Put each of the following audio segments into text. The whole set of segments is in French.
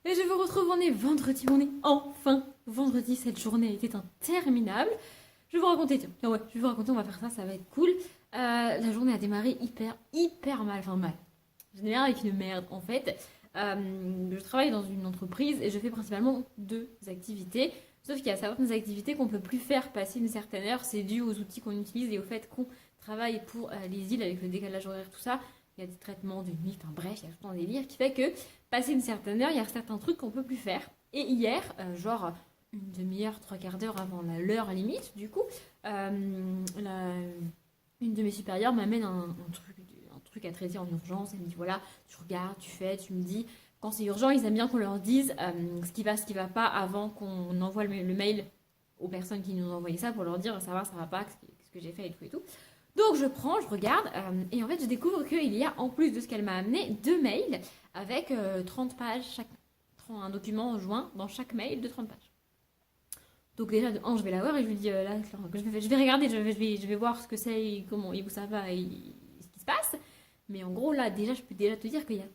Et je vous retrouve, on est vendredi, on est enfin vendredi, cette journée était interminable. Je vais vous raconter, tiens, ouais, je vais vous raconter, on va faire ça, ça va être cool. La journée a démarré hyper mal, enfin mal. J'ai démarré avec une merde en fait. Je travaille dans une entreprise et je fais principalement deux activités. Sauf qu'il y a certaines activités qu'on peut plus faire passer une certaine heure. C'est dû aux outils qu'on utilise et au fait qu'on travaille pour les îles avec le décalage horaire, tout ça. Il y a des traitements de nuit, enfin bref, il y a tout un délire qui fait que passer une certaine heure, il y a certains trucs qu'on peut plus faire. Et hier, genre une demi-heure, trois quarts d'heure avant l'heure limite, du coup, une de mes supérieures m'amène un truc à traiter en urgence. Elle me dit voilà, tu regardes, tu fais, tu me dis. Quand c'est urgent, ils aiment bien qu'on leur dise ce qui va pas avant qu'on envoie le mail aux personnes qui nous ont envoyé ça pour leur dire ça va pas, ce que j'ai fait et tout et tout. Donc je prends, je regarde et en fait je découvre qu'il y a en plus de ce qu'elle m'a amené deux mails avec 30 pages, un document joint dans chaque mail de 30 pages. Donc déjà de 1 je vais la voir et je lui dis là je vais regarder, je vais voir ce que c'est et comment et où ça va et ce qui se passe. Mais en gros là déjà je peux déjà te dire qu'il y a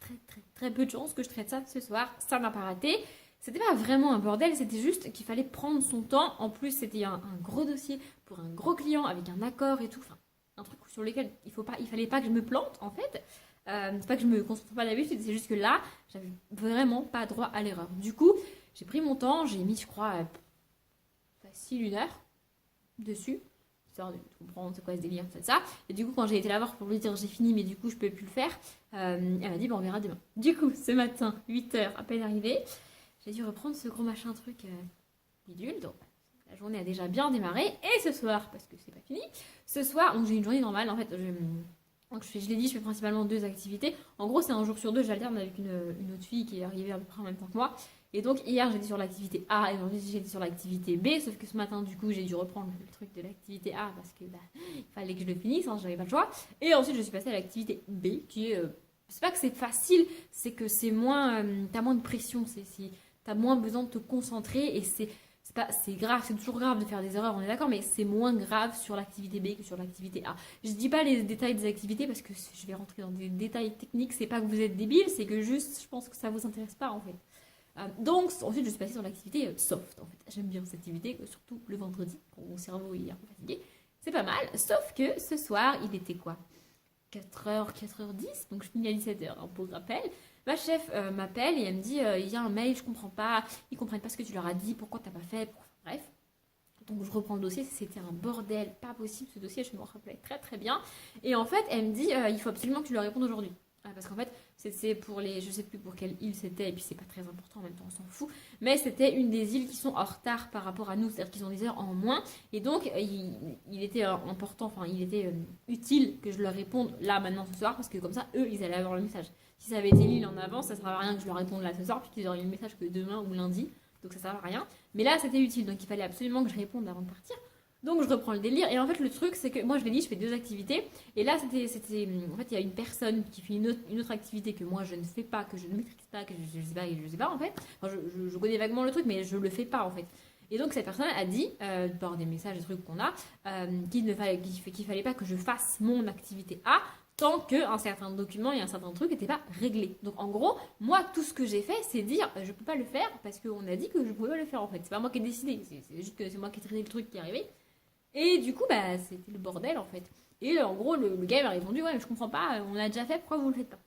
très peu de chances que je traite ça ce soir, ça m'a pas raté. C'était pas vraiment un bordel, c'était juste qu'il fallait prendre son temps. En plus c'était un gros dossier pour un gros client avec un accord et tout. Enfin, un truc sur lequel il fallait pas que je me plante en fait. C'est pas que je me concentre pas d'habitude, c'est juste que là, j'avais vraiment pas droit à l'erreur. Du coup, j'ai pris mon temps, j'ai mis, je crois, facile une heure dessus, histoire de comprendre c'est quoi ce délire, c'est ça. Et du coup, quand j'ai été la voir pour lui dire j'ai fini, mais du coup, je peux plus le faire, elle m'a dit bon, on verra demain. Du coup, ce matin, 8h, à peine arrivée, j'ai dû reprendre ce gros machin truc bidule, donc la journée a déjà bien démarré. Et ce soir, parce que c'est pas fini, ce soir, donc j'ai une journée normale en fait. Donc je l'ai dit, je fais principalement deux activités. En gros, c'est un jour sur deux, j'alterne avec une autre fille qui est arrivée à peu près en même temps que moi. Et donc hier, j'étais sur l'activité A et aujourd'hui, j'étais sur l'activité B. Sauf que ce matin, du coup, j'ai dû reprendre le truc de l'activité A parce que il fallait que je le finisse, hein, j'avais pas le choix. Et ensuite, je suis passée à l'activité B qui est. C'est pas que c'est facile, c'est que c'est moins. T'as moins de pression, t'as moins besoin de te concentrer et c'est grave, c'est toujours grave de faire des erreurs, on est d'accord, mais c'est moins grave sur l'activité B que sur l'activité A. Je dis pas les détails des activités parce que je vais rentrer dans des détails techniques, c'est pas que vous êtes débile, c'est que juste, je pense que ça vous intéresse pas en fait. Donc ensuite je suis passée sur l'activité soft en fait. J'aime bien cette activité, surtout le vendredi, quand mon cerveau est un peu fatigué. C'est pas mal, sauf que ce soir, il était quoi 4h10, donc je finis à 17h, hein, pour rappel. Ma chef m'appelle et elle me dit il y a un mail, je comprends pas, ils comprennent pas ce que tu leur as dit, pourquoi t'as pas fait, bref. Donc je reprends le dossier, c'était un bordel, pas possible ce dossier, je me rappelais très bien. Et en fait, elle me dit il faut absolument que tu leur répondes aujourd'hui. Parce qu'en fait, c'est pour les. Je sais plus pour quelle île c'était, et puis c'est pas très important en même temps, on s'en fout. Mais c'était une des îles qui sont en retard par rapport à nous, c'est-à-dire qu'ils ont des heures en moins. Et donc, il était important, enfin, il était utile que je leur réponde là, maintenant, ce soir, parce que comme ça, eux, ils allaient avoir le message. Si ça avait été l'île en avance, ça ne servait à rien que je leur réponde là ce soir, puisqu'ils auraient eu le message que demain ou lundi. Donc ça ne servait à rien. Mais là, c'était utile, donc il fallait absolument que je réponde avant de partir. Donc je reprends le délire. Et en fait, le truc, c'est que moi, je l'ai dit, je fais deux activités. Et là, c'était en fait, il y a une personne qui fait une autre activité que moi, je ne fais pas, que je ne maîtrise pas, que je sais pas, en fait. Enfin, je connais vaguement le truc, mais je le fais pas, en fait. Et donc, cette personne a dit, par des messages, des trucs qu'on a, qu'il fallait pas que je fasse mon activité A tant qu'un certain document et un certain truc n'étaient pas réglés. Donc, en gros, moi, tout ce que j'ai fait, c'est dire, je peux pas le faire parce qu'on a dit que je pouvais pas le faire, en fait. C'est pas moi qui ai décidé, c'est juste que c'est moi qui ai traité le truc qui est arrivé. Et du coup, bah, c'était le bordel en fait. Et en gros, le gars m'a répondu ouais, mais je comprends pas, on a déjà fait, pourquoi vous le faites pas?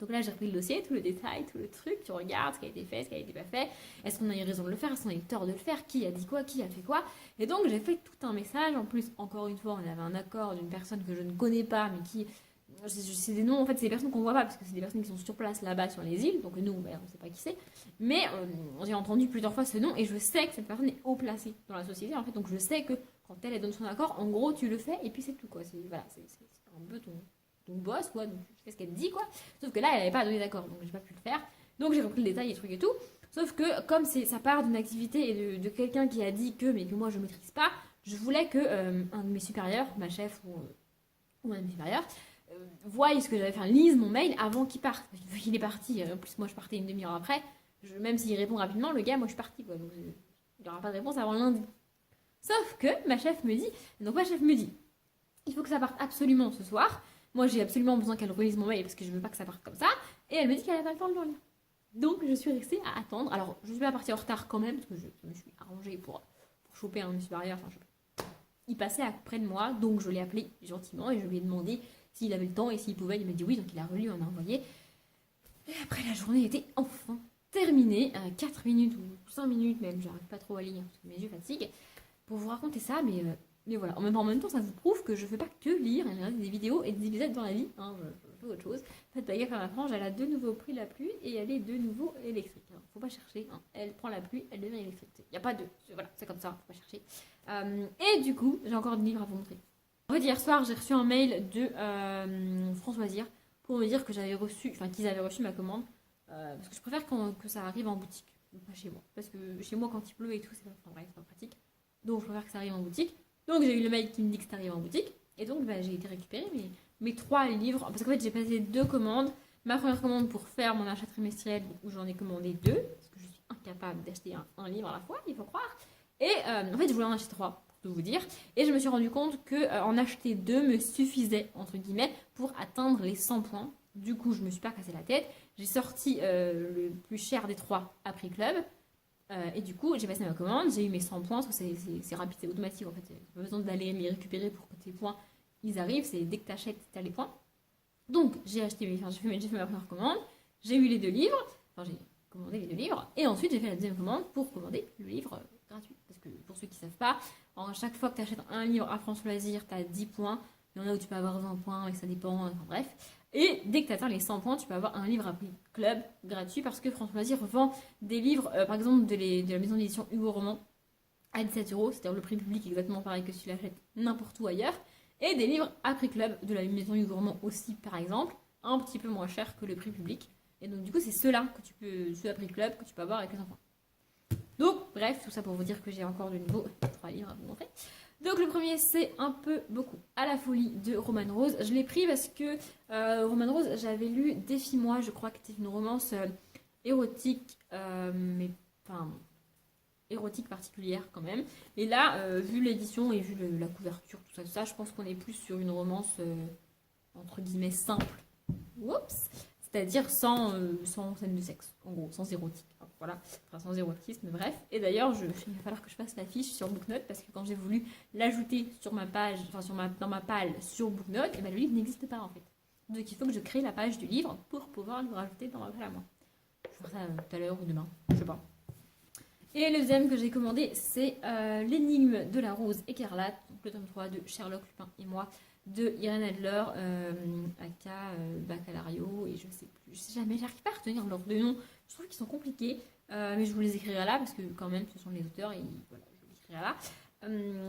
Donc là, j'ai repris le dossier, tout le détail, tout le truc, tu regardes ce qui a été fait, ce qui a été pas fait. Est-ce qu'on a eu raison de le faire? Est-ce qu'on a eu tort de le faire? Qui a dit quoi? Qui a fait quoi? Et donc, j'ai fait tout un message. En plus, encore une fois, on avait un accord d'une personne que je ne connais pas, mais qui. C'est des noms, en fait, c'est des personnes qu'on voit pas, parce que c'est des personnes qui sont sur place là-bas sur les îles, donc nous, ben, on sait pas qui c'est. Mais j'ai entendu plusieurs fois ce nom, et je sais que cette personne est haut placée dans la société, en fait, donc je sais que quand elle donne son accord, en gros, tu le fais, et puis c'est tout, quoi. Voilà, c'est un peu ton boss, quoi, donc tu fais ce qu'elle te dit, quoi. Sauf que là, elle n'avait pas donné d'accord, donc j'ai pas pu le faire. Donc j'ai repris le détail, les trucs et tout. Sauf que, comme ça part d'une activité et de quelqu'un qui a dit que, mais que moi je maîtrise pas, je voulais que un de mes supérieurs, ma chef ou un de mes supérieurs, voient ce que j'avais fait, lise mon mail avant qu'il parte. Vu qu'il est parti, en plus moi je partais une demi-heure après, même s'il répond rapidement, le gars, moi je suis partie, quoi. Donc il n'y aura pas de réponse avant lundi. Sauf que ma chef me dit, il faut que ça parte absolument ce soir. Moi j'ai absolument besoin qu'elle relise mon mail parce que je veux pas que ça parte comme ça. Et elle me dit qu'elle a pas le temps de le lire. Donc je suis restée à attendre. Alors je suis pas partie en retard quand même, parce que je me suis arrangée pour choper un supérieur. Enfin, il passait près de moi, donc je l'ai appelé gentiment et je lui ai demandé s'il avait le temps et s'il pouvait. Il m'a dit oui, donc il a relu, on a envoyé. Et après la journée était enfin terminée. 4 minutes ou 5 minutes même, j'arrive pas trop à lire parce que mes yeux fatiguent pour vous raconter ça, mais voilà. En même temps, ça vous prouve que je fais pas que lire et regarder des vidéos et des épisodes dans la vie. Hein, je fais autre chose. Faites pas gaffe à ma frange, elle a de nouveau pris la pluie et elle est de nouveau électrique. Hein. Faut pas chercher. Hein. Elle prend la pluie, elle devient électrique. Il n'y a pas de. Voilà, c'est comme ça, faut pas chercher. Et du coup, j'ai encore des livres à vous montrer. En fait, hier soir, j'ai reçu un mail de Françoisir pour me dire que j'avais reçu, enfin qu'ils avaient reçu ma commande. Parce que je préfère que ça arrive en boutique, pas chez moi. Parce que chez moi, quand il pleut et tout, c'est pas pratique. Donc, je préfère que ça arrive en boutique. Donc, j'ai eu le mail qui me dit que ça arrive en boutique. Et donc, j'ai été récupérer mes 3 livres. Parce qu'en fait, j'ai passé 2 commandes. Ma première commande pour faire mon achat trimestriel, où j'en ai commandé 2. Parce que je suis incapable d'acheter un livre à la fois, il faut croire. Et en fait, je voulais en acheter 3, pour tout vous dire. Et je me suis rendu compte qu'en acheter 2 me suffisait, entre guillemets, pour atteindre les 100 points. Du coup, je me suis pas cassé la tête. J'ai sorti le plus cher des 3 à Prix Club. Et du coup, j'ai passé ma commande, j'ai eu mes 100 points, parce que c'est rapide, c'est automatique en fait. Il n'y a pas besoin d'aller les récupérer pour que tes points ils arrivent, c'est dès que tu achètes, tu as les points. Donc, j'ai fait ma première commande, j'ai eu les 2 livres, enfin j'ai commandé les 2 livres, et ensuite j'ai fait la deuxième commande pour commander le livre gratuit. Parce que pour ceux qui ne savent pas, à chaque fois que tu achètes un livre à France Loisirs, tu as 10 points. Il y en a où tu peux avoir 20 points, mais ça dépend, enfin bref. Et dès que tu atteins les 100 points, tu peux avoir un livre à prix club gratuit parce que France Loisirs vend des livres, par exemple de la maison d'édition Hugo Roman à 17 €, c'est-à-dire le prix public exactement pareil que si tu l'achètes n'importe où ailleurs, et des livres à prix club de la maison Hugo Roman aussi par exemple, un petit peu moins cher que le prix public. Et donc du coup c'est ceux-là ceux à prix club que tu peux avoir avec les enfants. Donc bref, tout ça pour vous dire que j'ai encore de nouveau 3 livres à vous montrer. Donc le premier c'est un peu beaucoup à la folie de Romane Rose. Je l'ai pris parce que Romane Rose, j'avais lu Défie-moi, je crois que c'était une romance érotique, mais enfin érotique particulière quand même. Et là, vu l'édition et vu la couverture, tout ça, je pense qu'on est plus sur une romance entre guillemets simple. Oups. C'est-à-dire sans scène de sexe, en gros, sans érotique. Enfin, voilà, enfin, sans érotisme, bref. Et d'ailleurs, il va falloir que je fasse l'affiche sur Booknote parce que quand j'ai voulu l'ajouter sur ma page, enfin dans ma palle sur Booknote, et ben, le livre n'existe pas en fait. Donc il faut que je crée la page du livre pour pouvoir le rajouter dans ma palle à moi. Je vais faire ça tout à l'heure ou demain, je sais pas. Et le deuxième que j'ai commandé, c'est L'énigme de la rose écarlate, donc le tome 3 de Sherlock Lupin et moi, de Irène Adler, aka Baccalario, et je sais jamais, j'arrive pas à retenir leurs 2 noms, je trouve qu'ils sont compliqués, mais je vous les écrirai là, parce que quand même ce sont les auteurs, et voilà, je vous les écrirai là.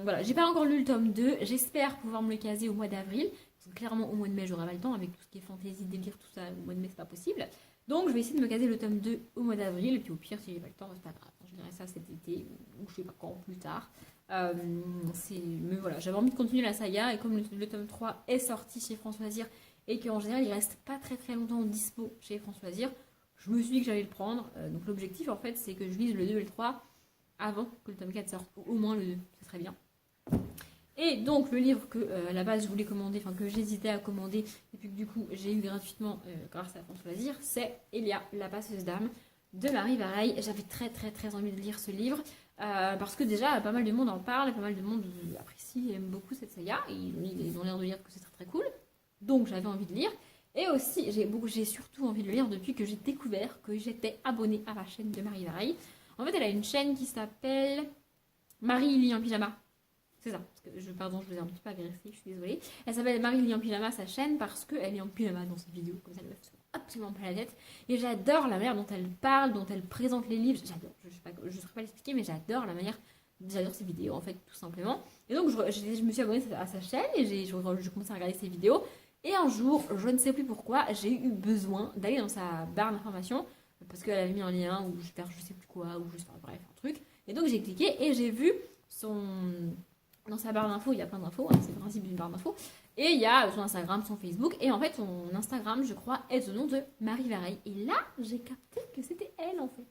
Voilà, j'ai pas encore lu le tome 2, j'espère pouvoir me le caser au mois d'avril, parce que clairement au mois de mai j'aurai pas le temps, avec tout ce qui est fantaisie, délire, tout ça, au mois de mai c'est pas possible. Donc je vais essayer de me caser le tome 2 au mois d'avril, et puis au pire si j'ai pas le temps, c'est pas grave, je dirais ça cet été, ou je sais pas quand, plus tard. Mais voilà, j'avais envie de continuer la saga et comme le tome 3 est sorti chez France Loisirs et qu'en général il reste pas très très longtemps dispo chez France Loisirs, je me suis dit que j'allais le prendre. Donc l'objectif en fait c'est que je lise le 2 et le 3 avant que le tome 4 sorte, au moins le 2, c'est très bien. Et donc le livre que à la base je voulais commander, enfin que j'hésitais à commander et puis que du coup j'ai eu gratuitement grâce à France Loisirs, c'est Elia, la passeuse d'âme de Marie Vareille. J'avais très très très envie de lire ce livre. Parce que déjà pas mal de monde en parle, pas mal de monde apprécie et aime beaucoup cette saga, et ils ont l'air de dire que c'est très très cool, donc j'avais envie de lire. Et aussi j'ai surtout envie de le lire depuis que j'ai découvert que j'étais abonnée à la chaîne de Marie Vareille. En fait elle a une chaîne qui s'appelle Marie lit en pyjama, c'est ça, parce que je vous ai un petit peu agressé, je suis désolée. Elle s'appelle Marie lit en pyjama sa chaîne parce qu'elle est en pyjama dans ses vidéos, comme ça elle me fait absolument pas la tête. Et j'adore la manière dont elle parle, dont elle présente les livres. J'adore, je ne saurais pas l'expliquer, mais j'adore la manière, j'adore ses vidéos en fait, tout simplement. Et donc je me suis abonnée à sa chaîne et j'ai commencé à regarder ses vidéos. Et un jour, je ne sais plus pourquoi, j'ai eu besoin d'aller dans sa barre d'informations parce qu'elle avait mis un lien ou je sais plus quoi, ou juste, enfin, bref, un truc. Et donc j'ai cliqué et j'ai vu dans sa barre d'infos, il y a plein d'infos, hein, c'est le principe d'une barre d'infos. Et il y a son Instagram, son Facebook. Et en fait, son Instagram, je crois, est au nom de Marie Vareille. Et là, j'ai capté que c'était elle, en fait.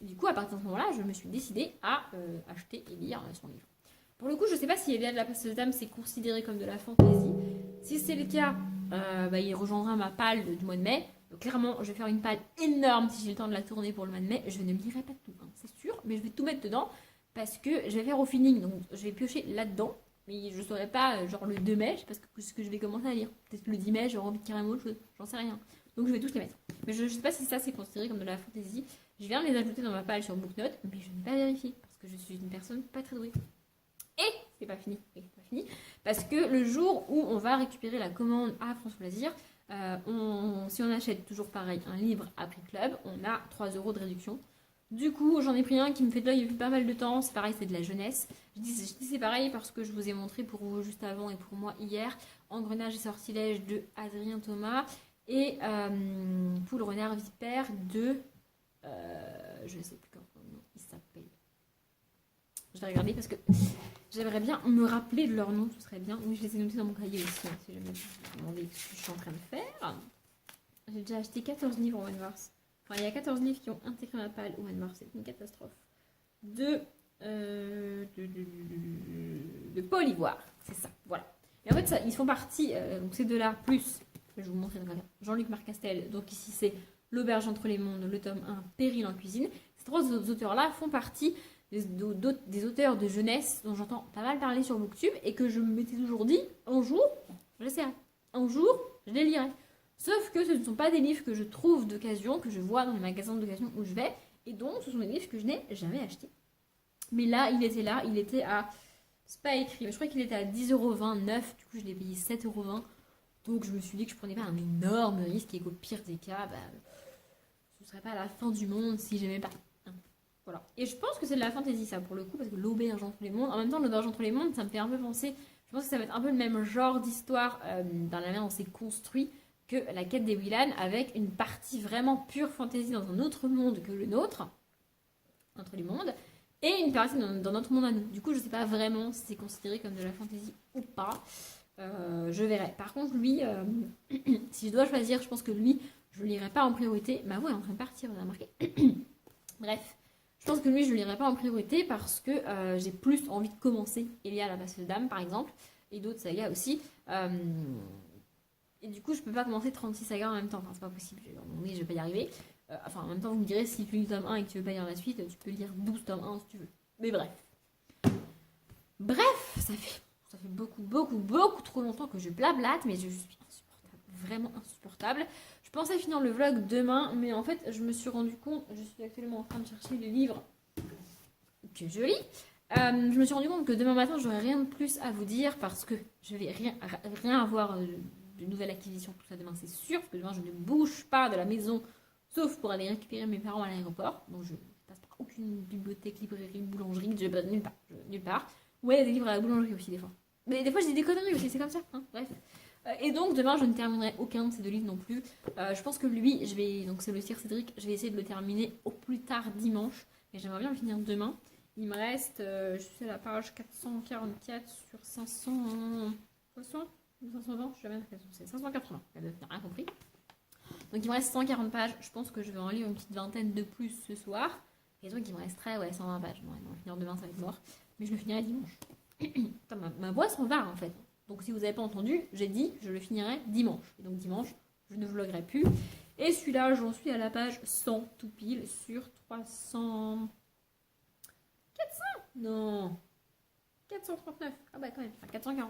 Et du coup, à partir de ce moment-là, je me suis décidée à acheter et lire son livre. Pour le coup, je ne sais pas si Elia de la passeuse d'âme, c'est considéré comme de la fantaisie. Si c'est le cas, il rejoindra ma palle du mois de mai. clairement, je vais faire une palle énorme si j'ai le temps de la tourner pour le mois de mai. Je ne lirai pas tout, hein, c'est sûr, mais je vais tout mettre dedans parce que je vais faire au feeling. Donc, je vais piocher là-dedans. Mais je ne saurais pas, genre le 2 mai, je sais pas ce que je vais commencer à lire. Peut-être que le 10 mai, j'aurai envie de carrément autre chose. J'en sais rien. Donc, je vais tous les mettre. Mais je ne sais pas si ça, c'est considéré comme de la fantaisie. Je viens de les ajouter dans ma palle sur Booknote, mais je n'ai pas vérifié parce que je suis une personne pas très douée. Et c'est pas fini. Parce que le jour où on va récupérer la commande à France Loisirs, si on achète toujours pareil un livre à Prix Club, on a 3 € de réduction. Du coup, j'en ai pris un qui me fait de l'œil depuis pas mal de temps. C'est pareil, c'est de la jeunesse. Je dis c'est pareil parce que je vous ai montré pour vous juste avant et pour moi hier Engrenage et sortilège de Adrien Thomas et Poule Renard Vipère de je ne sais plus comment il s'appelle. Je vais regarder parce que j'aimerais bien me rappeler de leur nom, ce serait bien. Oui, je les ai notés dans mon cahier aussi, hein, si jamais vous me demandez ce que je suis en train de faire. J'ai déjà acheté 14 livres au mois de mars. Enfin, il y a 14 livres qui ont intégré ma palle au mois de mars, c'est une catastrophe. De Paul Ivoire, c'est ça, voilà. Et en fait, ça, ils font partie, donc ces deux-là, plus, je vais vous montrer Jean-Luc Marcastel, donc ici c'est L'Auberge entre les mondes, le tome 1, Péril en cuisine. Ces 3 auteurs-là font partie des auteurs de jeunesse dont j'entends pas mal parler sur Booktube et que je m'étais toujours dit, un jour, j'essaierai. Un jour, je les lirai. Sauf que ce ne sont pas des livres que je trouve d'occasion, que je vois dans les magasins d'occasion où je vais, et donc ce sont des livres que je n'ai jamais achetés. Mais là, il était à... C'est pas écrit, mais je crois qu'il était à 10,29 €, du coup je l'ai payé 7,20 €. Donc je me suis dit que je prenais pas un énorme risque et qu'au pire des cas, ce serait pas la fin du monde si j'aimais pas. Voilà. Et je pense que c'est de la fantaisie ça pour le coup, parce que l'auberge entre les mondes, en même temps l'auberge entre les mondes, ça me fait un peu penser, je pense que ça va être un peu le même genre d'histoire dans la manière dont c'est construit que la quête des Willan, avec une partie vraiment pure fantaisie dans un autre monde que le nôtre, entre les mondes, et une partie dans notre monde à nous. Du coup, je sais pas vraiment si c'est considéré comme de la fantaisie ou pas. Je verrai. Par contre, lui, si je dois choisir, je pense que lui, je le lirai pas en priorité. Ma voix est en train de partir, vous avez remarqué. Bref, je pense que lui, je le lirai pas en priorité parce que j'ai plus envie de commencer Elia la passeuse d'âme, par exemple, et d'autres sagas aussi. Et du coup, je peux pas commencer 36 sagas en même temps. Enfin, c'est pas possible. Oui, je vais pas y arriver. En même temps, vous me direz, si tu lis le tome 1 et que tu veux pas lire la suite, tu peux lire 12 tomes 1 si tu veux. Mais bref. Bref, ça fait beaucoup trop longtemps que je blablate, mais je suis insupportable. Vraiment insupportable. Je pensais finir le vlog demain, mais en fait, je me suis rendu compte, je suis actuellement en train de chercher le livre que je lis. Je me suis rendu compte que demain matin, j'aurai rien de plus à vous dire parce que je vais rien avoir de nouvelles acquisitions, tout ça demain, c'est sûr. Parce que demain, je ne bouge pas de la maison, sauf pour aller récupérer mes parents à l'aéroport. Donc, je passe par aucune bibliothèque, librairie, boulangerie, je passe nulle part. Ouais, il y a des livres à la boulangerie aussi, des fois. Mais des fois, je dis des conneries aussi, c'est comme ça. Hein, bref. Et donc, demain, je ne terminerai aucun de ces 2 livres non plus. Je pense que lui, donc c'est le Sir Cédric, je vais essayer de le terminer au plus tard dimanche. Mais j'aimerais bien le finir demain. Il me reste, je suis à la page 444 sur 560, 520, je sais jamais, c'est 580, elle n'a rien compris. Donc il me reste 140 pages, je pense que je vais en lire une petite vingtaine de plus ce soir. Et donc il me resterait 120 pages. Non, le finir demain, ça va être mort. Mais je le finirai dimanche. Putain, ma voix s'en va en fait. Donc si vous n'avez pas entendu, j'ai dit je le finirai dimanche. Et donc dimanche, je ne vloguerai plus. Et celui-là, j'en suis à la page 100 tout pile sur 300... 400 ? Non. 439. Ah bah quand même, enfin 440.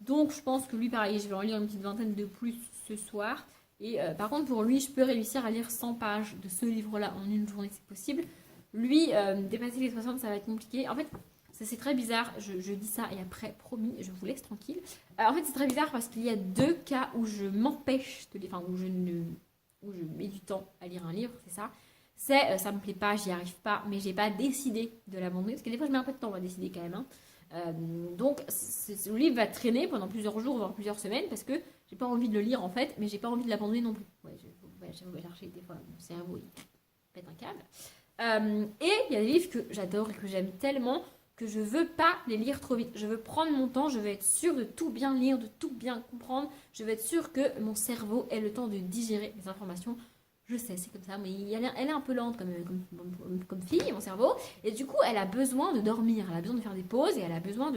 Donc je pense que lui, pareil, je vais en lire une petite vingtaine de plus ce soir. Et par contre, pour lui, je peux réussir à lire 100 pages de ce livre-là en une journée, c'est possible. Lui, dépasser les 60, ça va être compliqué. En fait, c'est très bizarre, je dis ça et après, promis, je vous laisse tranquille. En fait, c'est très bizarre parce qu'il y a 2 cas où je m'empêche de lire, enfin où je mets du temps à lire un livre, c'est ça. C'est ça me plaît pas, j'y arrive pas, mais j'ai pas décidé de l'abandonner. Parce que des fois, je mets un peu de temps à décider quand même. Hein. Donc, le livre va traîner pendant plusieurs jours, voire plusieurs semaines, parce que j'ai pas envie de le lire en fait, mais j'ai pas envie de l'abandonner non plus. Ouais, je vais chercher des fois, mon cerveau il pète un câble. Et il y a des livres que j'adore et que j'aime tellement que je veux pas les lire trop vite. Je veux prendre mon temps, je veux être sûre de tout bien lire, de tout bien comprendre. Je veux être sûre que mon cerveau ait le temps de digérer les informations. Je sais, c'est comme ça, mais elle est un peu lente comme fille, mon cerveau. Et du coup, elle a besoin de dormir, elle a besoin de faire des pauses et elle a besoin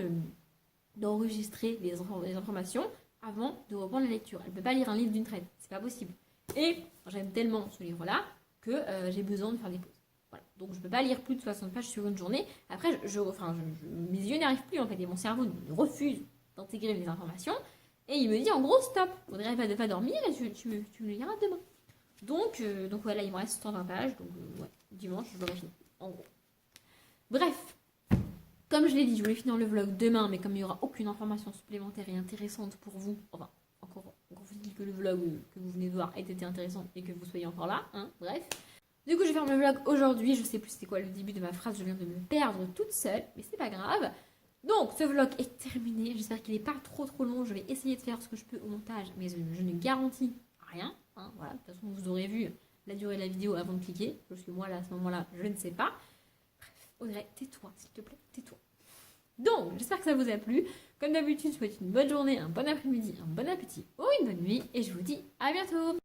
d'enregistrer les informations avant de reprendre la lecture. Elle ne peut pas lire un livre d'une traite, c'est pas possible. Et j'aime tellement ce livre-là que j'ai besoin de faire des pauses. Voilà. Donc je ne peux pas lire plus de 60 pages sur une journée. Après, mes yeux n'y arrivent plus en fait et mon cerveau refuse d'intégrer les informations. Et il me dit en gros stop, Audrey va dormir et tu le liras demain. Donc voilà, il me reste 120 pages. Donc ouais, dimanche je l'aurai fini. En gros. Bref, comme je l'ai dit, je voulais finir le vlog demain, mais comme il n'y aura aucune information supplémentaire et intéressante pour vous, enfin, encore faut-il que le vlog que vous venez de voir ait été intéressant et que vous soyez encore là, hein, bref. Du coup, je vais faire le vlog aujourd'hui, je sais plus c'était quoi le début de ma phrase, je viens de me perdre toute seule, mais c'est pas grave. Donc, ce vlog est terminé, j'espère qu'il n'est pas trop long, je vais essayer de faire ce que je peux au montage, mais je ne garantis rien, hein, voilà, de toute façon vous aurez vu la durée de la vidéo avant de cliquer, parce que moi là, à ce moment-là, je ne sais pas. Audrey, tais-toi, s'il te plaît, tais-toi. Donc, j'espère que ça vous a plu. Comme d'habitude, je vous souhaite une bonne journée, un bon après-midi, un bon appétit ou une bonne nuit. Et je vous dis à bientôt.